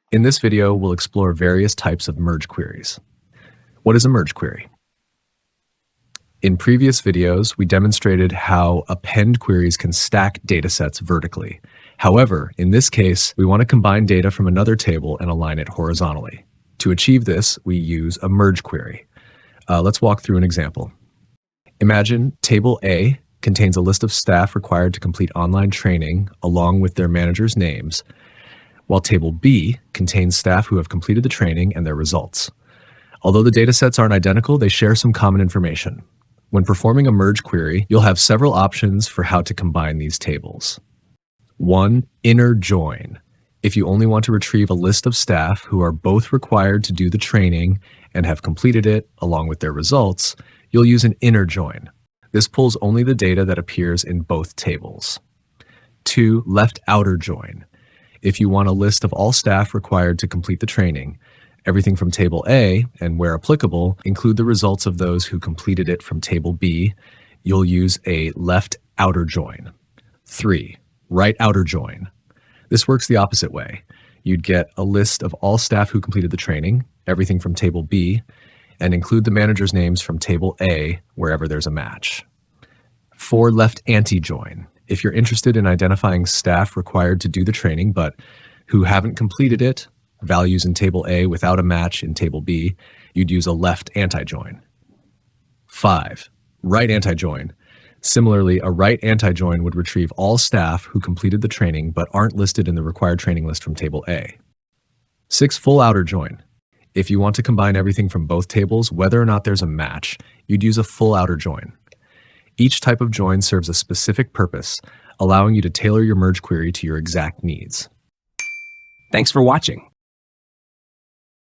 In this video, we'll explore various types of merge queries. What is a merge query? In previous videos, we demonstrated how append queries can stack datasets vertically. However, in this case, we want to combine data from another table and align it horizontally. To achieve this, we use a merge query. Let's walk through an example. Imagine Table A contains a list of staff required to complete online training along with their managers' names, while Table B contains staff who have completed the training and their results. Although the datasets aren't identical, they share some common information. When performing a merge query, you'll have several options for how to combine these tables. 1. Inner join. If you only want to retrieve a list of staff who are both required to do the training and have completed it along with their results, you'll use an inner join. This pulls only the data that appears in both tables. 2. Left outer join. If you want a list of all staff required to complete the training, everything from Table A, and where applicable, include the results of those who completed it from Table B, you'll use a left outer join. 3. Right outer join. This works the opposite way. You'd get a list of all staff who completed the training, everything from Table B, and include the managers' names from Table A wherever there's a match. 4. Left anti-join. If you're interested in identifying staff required to do the training but who haven't completed it, values in Table A without a match in Table B, you'd use a left anti-join. 5. Right anti-join. Similarly, a right anti-join would retrieve all staff who completed the training but aren't listed in the required training list from Table A. 6. Full outer join. If you want to combine everything from both tables, whether or not there's a match, you'd use a full outer join. Each type of join serves a specific purpose, allowing you to tailor your merge query to your exact needs. Thanks for watching.